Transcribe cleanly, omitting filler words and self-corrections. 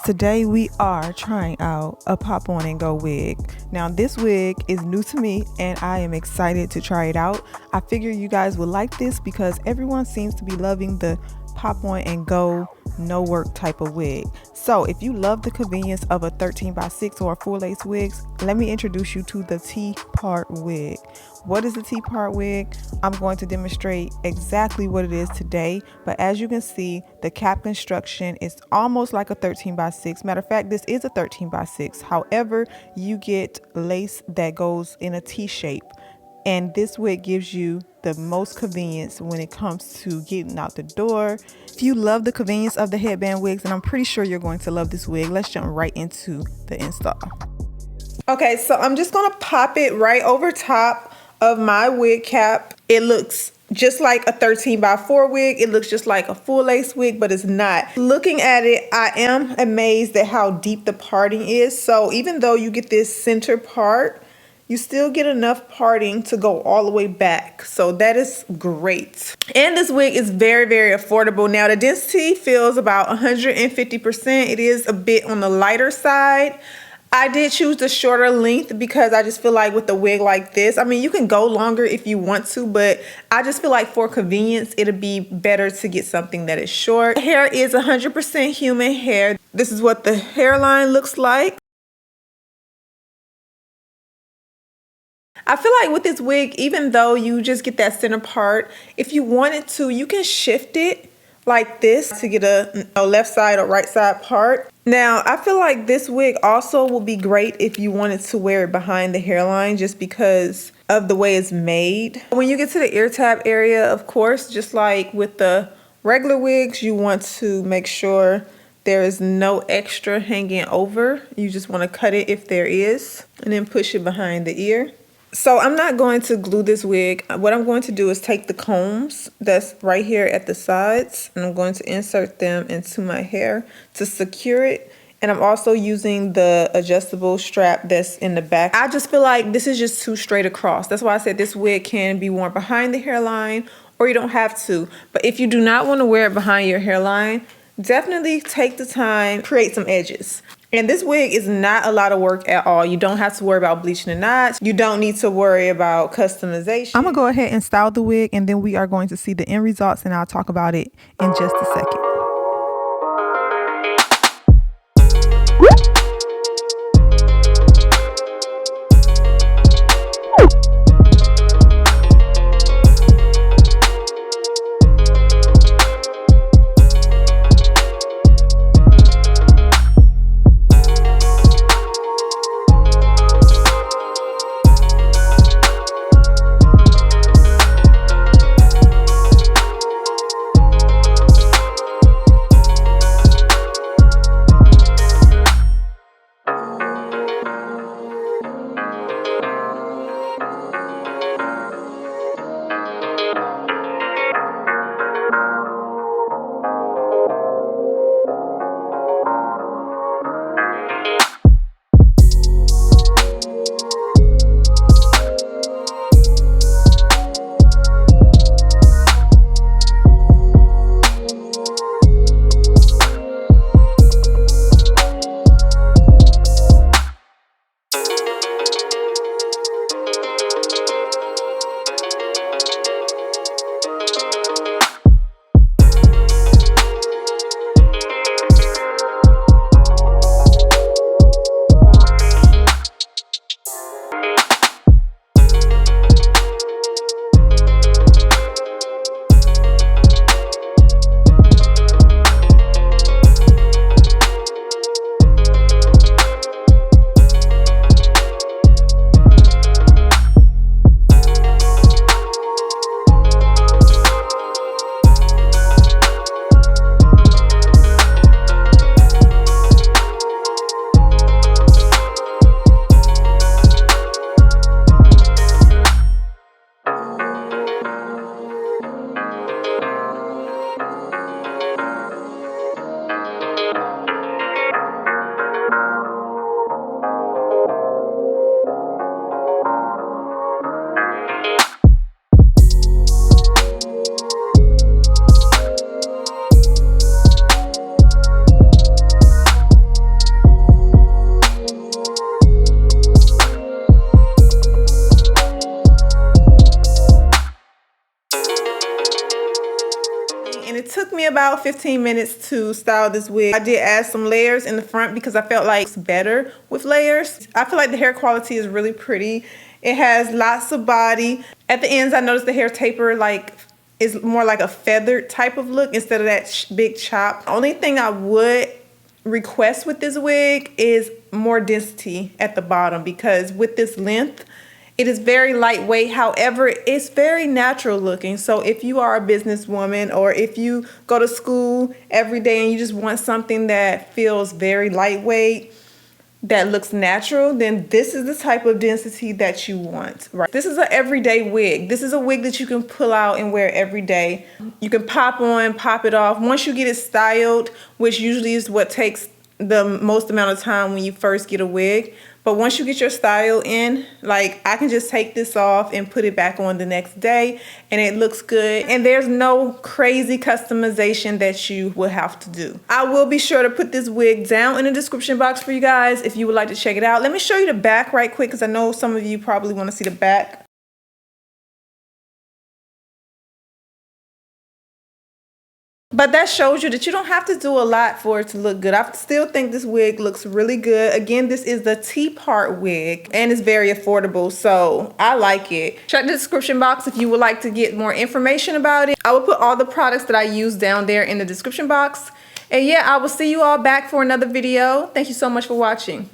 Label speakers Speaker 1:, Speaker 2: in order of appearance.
Speaker 1: Today we are trying out a pop on and go wig. Now this wig is new to me and I am excited to try it out. I figure you guys will like this because everyone seems to be loving the pop on and go no work type of wig. So if you love the convenience of a 13x6 or a full lace wigs, let me introduce you to the T-part wig. What is the T-part wig? I'm going to demonstrate exactly what it is today, but as you can see, the cap construction is almost like a 13x6. Matter of fact, this is a 13x6. However, you get lace that goes in a T shape. And this wig gives you the most convenience when it comes to getting out the door. If you love the convenience of the headband wigs, and I'm pretty sure you're going to love this wig, let's jump right into the install. Okay, so I'm just gonna pop it right over top of my wig cap. It looks just like a 13x4 wig. It looks just like a full lace wig, but it's not. Looking at it, I am amazed at how deep the parting is. So even though you get this center part, you still get enough parting to go all the way back. So that is great. And this wig is very, very affordable. Now the density feels about 150%. It is a bit on the lighter side. I did choose the shorter length because I just feel like with a wig like this, I mean, you can go longer if you want to, but I just feel like for convenience, it'll be better to get something that is short. The hair is 100% human hair. This is what the hairline looks like. I feel like with this wig, even though you just get that center part, if you wanted to, you can shift it like this to get a left side or right side part. Now, I feel like this wig also will be great if you wanted to wear it behind the hairline just because of the way it's made. When you get to the ear tab area, of course, just like with the regular wigs, you want to make sure there is no extra hanging over. You just want to cut it if there is, and then push it behind the ear. So I'm not going to glue this wig. What I'm going to do is take the combs that's right here at the sides, and I'm going to insert them into my hair to secure it. And I'm also using the adjustable strap that's in the back. I just feel like this is just too straight across. That's why I said this wig can be worn behind the hairline, or you don't have to. But if you do not want to wear it behind your hairline, definitely take the time, create some edges. And this wig is not a lot of work at all. You don't have to worry about bleaching the knots. You don't need to worry about customization. I'm gonna go ahead and style the wig, and then we are going to see the end results, and I'll talk about it in just a second. took me about 15 minutes to style this wig. I did add some layers in the front because I felt like it's better with layers. I feel like the hair quality is really pretty. It has lots of body. At the ends, I noticed the hair taper is more like a feathered type of look instead of that big chop. The only thing I would request with this wig is more density at the bottom, because with this length, it is very lightweight. However, it's very natural looking. So if you are a businesswoman, or if you go to school every day and you just want something that feels very lightweight, that looks natural, then this is the type of density that you want, right? This is an everyday wig. This is a wig that you can pull out and wear every day. You can pop on, pop it off. Once you get it styled, which usually is what takes the most amount of time when you first get a wig. But once you get your style in, like, I can just take this off and put it back on the next day and it looks good. And there's no crazy customization that you will have to do. I will be sure to put this wig down in the description box for you guys if you would like to check it out. Let me show you the back right quick, because I know some of you probably want to see the back. But that shows you that you don't have to do a lot for it to look good. I still think this wig looks really good. Again, this is the T-part wig and it's very affordable, so I like it. Check the description box if you would like to get more information about it. I will put all the products that I use down there in the description box. And yeah, I will see you all back for another video. Thank you so much for watching.